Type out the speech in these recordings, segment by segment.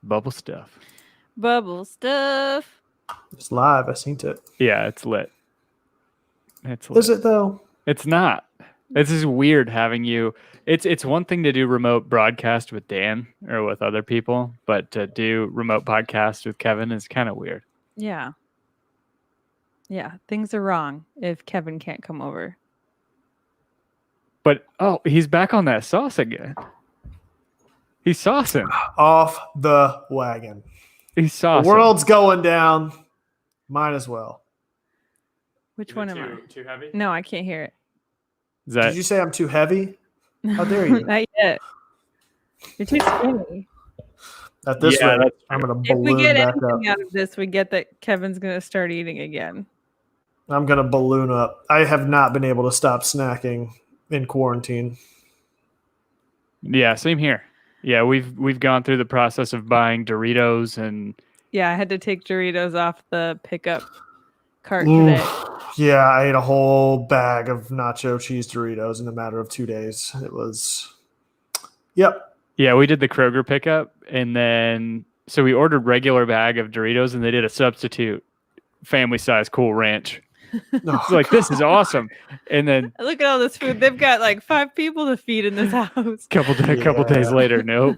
Bubble stuff. Bubble stuff. It's live. I seen it. Yeah, it's lit. It's lit. Is it though? It's not. It's just weird having you. It's one thing to do remote broadcast with Dan or with other people, but to do remote podcast with Kevin is kind of weird. Yeah. Yeah, things are wrong if Kevin can't come over. But he's back on that sauce again. He's saucing. Off the wagon. He's saucing. The world's going down. Might as well. Which one am I? Too heavy? No, I can't hear it. Is that Did you say I'm too heavy? How dare you? Not yet. You're too skinny. At this Yeah, rate, I'm going to If we balloon get back up. anything out of this, we get that Kevin's going to start eating again. I'm going to balloon up. I have not been able to stop snacking in quarantine. Yeah, same here. Yeah, we've gone through the process of buying Doritos and Yeah, I had to take Doritos off the pickup cart today. Yeah, I ate a whole bag of nacho cheese Doritos in a matter of 2 days. It was, yep. yeah, we did the Kroger pickup, and then so we ordered regular bag of Doritos, and they did a substitute family size Cool Ranch. It's like, this is awesome. And then Look at all this food. They've got like 5 people to feed in this house. couple days later, nope.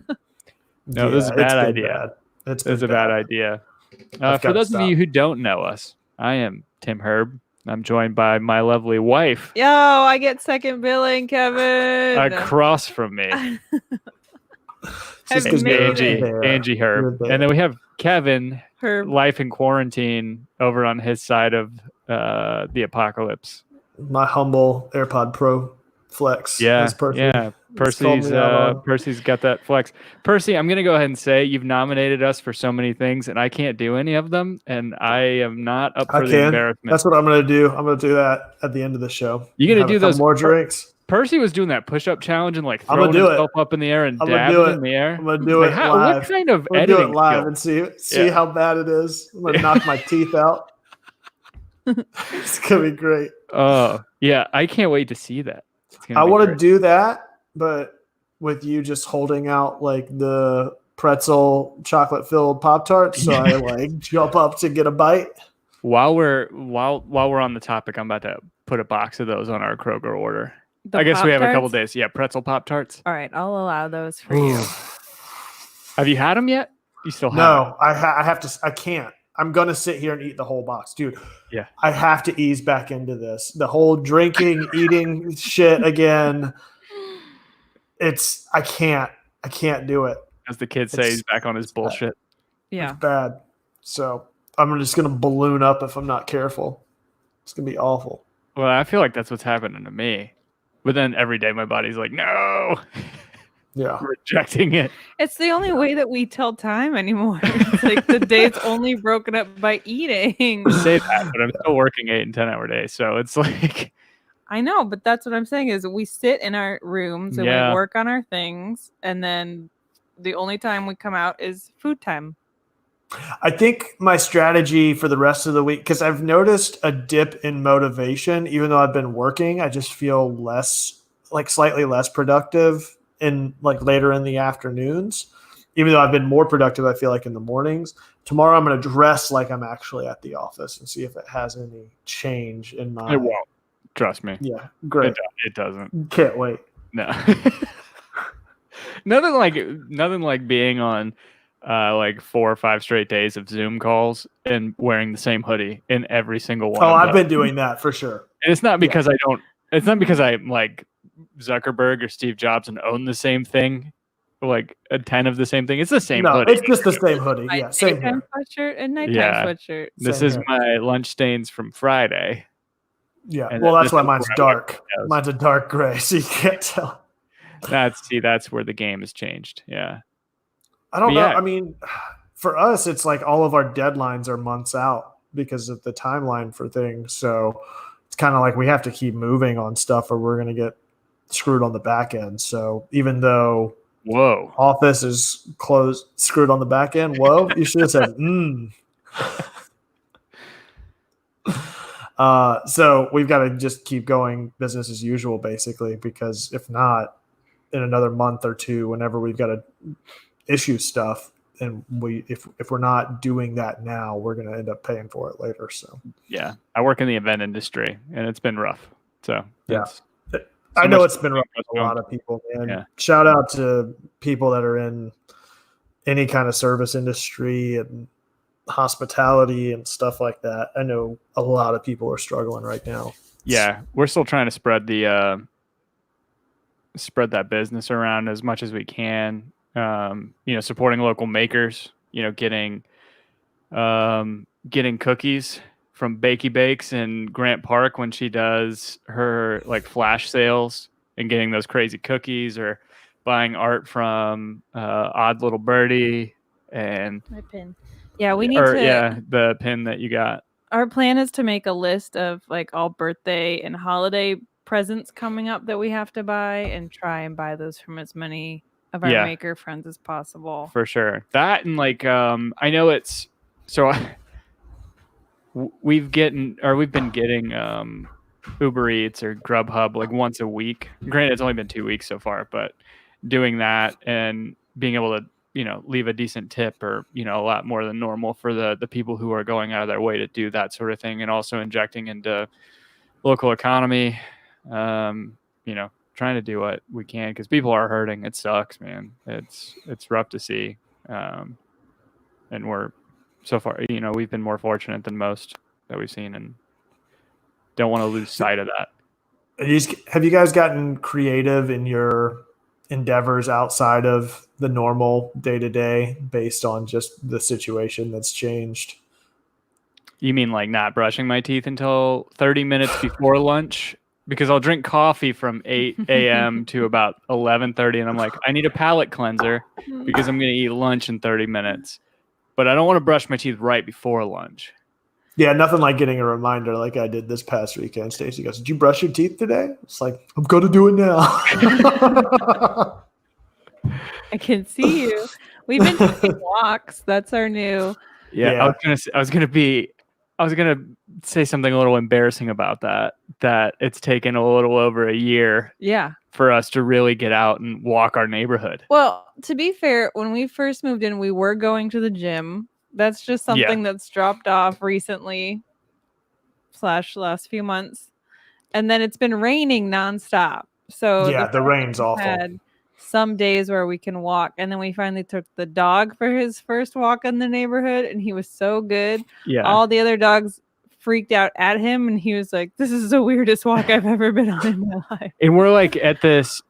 No, this is a bad idea. It's a bad idea. For those of you who don't know us, I am Tim Herb. I'm joined by my lovely wife. Yo, I get second billing, Kevin. Across from me. Just I've 'cause made you're it. Angie Herb. And then we have Kevin, Herb. life in quarantine, over on his side of the apocalypse. My humble AirPod Pro flex. Yeah, That's perfect. yeah. Percy's got that flex. Percy, I'm gonna go ahead and say you've nominated us for so many things, and I can't do any of them, and I am not up for the embarrassment. That's what I'm gonna do. I'm gonna do that at the end of the show. You're gonna Have do a couple those more drinks. Percy was doing that push-up challenge and like I'm gonna throwing do himself up in the air and I'm gonna dabbing do it. in the air. I'm gonna do it Like, live. what kind of I'm gonna editing do it live skill? and see how bad it is. I'm gonna knock my teeth out. It's gonna be great. Oh yeah, I can't wait to see that. I want to do that, but with you just holding out like the pretzel chocolate filled Pop-Tarts, so I like jump up to get a bite. While we're on the topic, I'm about to put a box of those on our Kroger order. The I guess we have a Pop-Tarts? couple days. Yeah, pretzel Pop-Tarts. All right, I'll allow those for you. Have you had them yet? You still have? No, I have to. I can't. I'm gonna sit here and eat the whole box, dude. Yeah, I have to ease back into this. The whole drinking, eating shit again. I can't do it. as the kids say, he's back on his bullshit. Yeah. It's bad. So I'm just gonna balloon up if I'm not careful. It's gonna be awful. Well, I feel like that's what's happening to me. But then every day my body's like, no, Yeah. rejecting it. It's the only way that we tell time anymore. It's like the day's only broken up by eating. I say that, but I'm still working 8 and 10 hour days. So it's like, I know, but that's what I'm saying is we sit in our rooms and Yeah. we work on our things, and then the only time we come out is food time. I think my strategy for the rest of the week, because I've noticed a dip in motivation, even though I've been working, I just feel slightly less productive in like later in the afternoons. Even though I've been more productive, I feel like in the mornings. Tomorrow I'm going to dress like I'm actually at the office and see if it has any change in my. it won't. Trust me. Yeah, great. It doesn't. Can't wait. No. nothing like being on like 4 or 5 straight days of Zoom calls and wearing the same hoodie in every single one. Oh, of I've them. been doing that for sure. And it's not because it's not because I'm like Zuckerberg or Steve Jobs and own the same thing, like a 10 of the same thing. It's the same No, hoodie. it's just the same hoodie. My Yeah, same daytime here. sweatshirt and nighttime Yeah. sweatshirt. This Same is here. my lunch stains from Friday. Yeah, And well, then that's this why is mine's where I wear dark. those. Mine's a dark gray, so you can't tell. That's where the game has changed. Yeah. I don't But know. yeah. I mean, for us, it's like all of our deadlines are months out because of the timeline for things. So it's kind of like we have to keep moving on stuff or we're going to get screwed on the back end. So even though Whoa. office is closed, screwed on the back end, whoa, you should have said, So we've got to just keep going business as usual, basically, because if not, in another month or two, whenever we've got to issue stuff, and if we're not doing that now, we're going to end up paying for it later. So yeah, I work in the event industry, and it's been rough. So yeah, it's I know it's been rough for a lot of people, man. Yeah. Shout out to people that are in any kind of service industry and hospitality and stuff like that. I know a lot of people are struggling right now. Yeah, we're still trying to spread that business around as much as we can. Supporting local makers. Getting cookies from Bakey Bakes in Grant Park when she does her like flash sales, and getting those crazy cookies, or buying art from Odd Little Birdie and my pin. Yeah, we need to. The pin that you got. Our plan is to make a list of like all birthday and holiday presents coming up that we have to buy, and try and buy those from as many of our maker friends as possible. For sure. That, and like I know it's so we've been getting Uber Eats or Grubhub like once a week. Granted, it's only been 2 weeks so far, but doing that and being able to leave a decent tip, or a lot more than normal for the people who are going out of their way to do that sort of thing, and also injecting into local economy, trying to do what we can, because people are hurting. It sucks, man. It's rough to see, and we're so far, we've been more fortunate than most that we've seen, and don't want to lose sight of that. Have you guys gotten creative in your endeavors outside of the normal day-to-day based on just the situation that's changed? You mean like not brushing my teeth until 30 minutes before lunch? Because I'll drink coffee from 8 a.m. to about 11:30, and I'm like, I need a palate cleanser because I'm going to eat lunch in 30 minutes. But I don't want to brush my teeth right before lunch. Yeah, nothing like getting a reminder like I did this past weekend. Stacey goes, "Did you brush your teeth today?" It's like, I'm going to do it now. I can see you. We've been taking walks. That's our new. Yeah. I was gonna say something a little embarrassing about that it's taken a little over a year. Yeah. For us to really get out and walk our neighborhood. Well, to be fair, when we first moved in, we were going to the gym. That's just something that's dropped off recently / last few months. And then it's been raining nonstop. So the rain's awful. Had some days where we can walk. And then we finally took the dog for his first walk in the neighborhood, and he was so good. Yeah. All the other dogs freaked out at him, and he was like, "This is the weirdest walk I've ever been on in my life." And we're like at this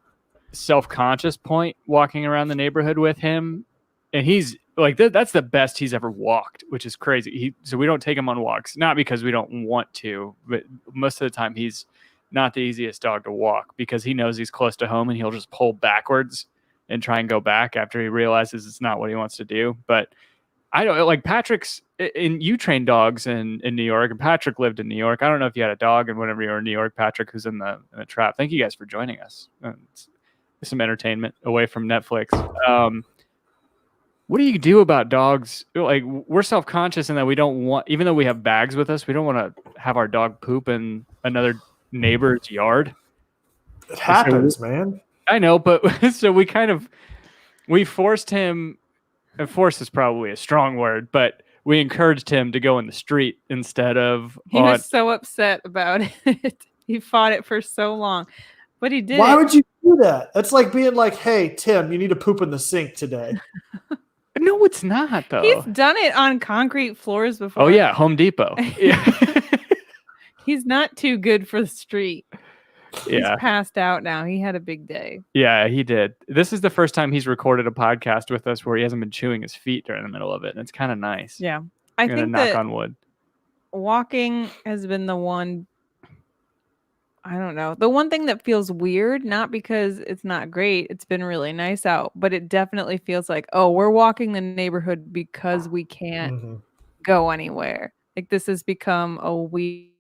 self-conscious point walking around the neighborhood with him, and he's like that's the best he's ever walked, which is crazy. So we don't take him on walks, not because we don't want to, but most of the time he's not the easiest dog to walk, because he knows he's close to home and he'll just pull backwards and try and go back after he realizes it's not what he wants to do. But I don't like Patrick's, and you train dogs in New York, and Patrick lived in New York. I don't know if you had a dog, and whenever you were in New York, Patrick, who's in the trap. Thank you guys for joining us. It's some entertainment away from Netflix. What do you do about dogs? Like, we're self-conscious in that we don't want, even though we have bags with us, we don't want to have our dog poop in another neighbor's yard. It happens, man. I know, but so we forced him. And force is probably a strong word, but we encouraged him to go in the street instead of. He was so upset about it. He fought it for so long, but he did. Why would you do that? That's like being like, "Hey, Tim, you need to poop in the sink today." No, it's not, though. He's done it on concrete floors before. Oh yeah, Home Depot. Yeah. He's not too good for the street. Yeah. He's passed out now. He had a big day. Yeah, he did. This is the first time he's recorded a podcast with us where he hasn't been chewing his feet during the middle of it, and it's kind of nice. Yeah. I think knock on wood. Walking has been the one, I don't know, the one thing that feels weird, not because it's not great. It's been really nice out, but it definitely feels like, oh, we're walking the neighborhood because we can't go anywhere. Like, this has become a weird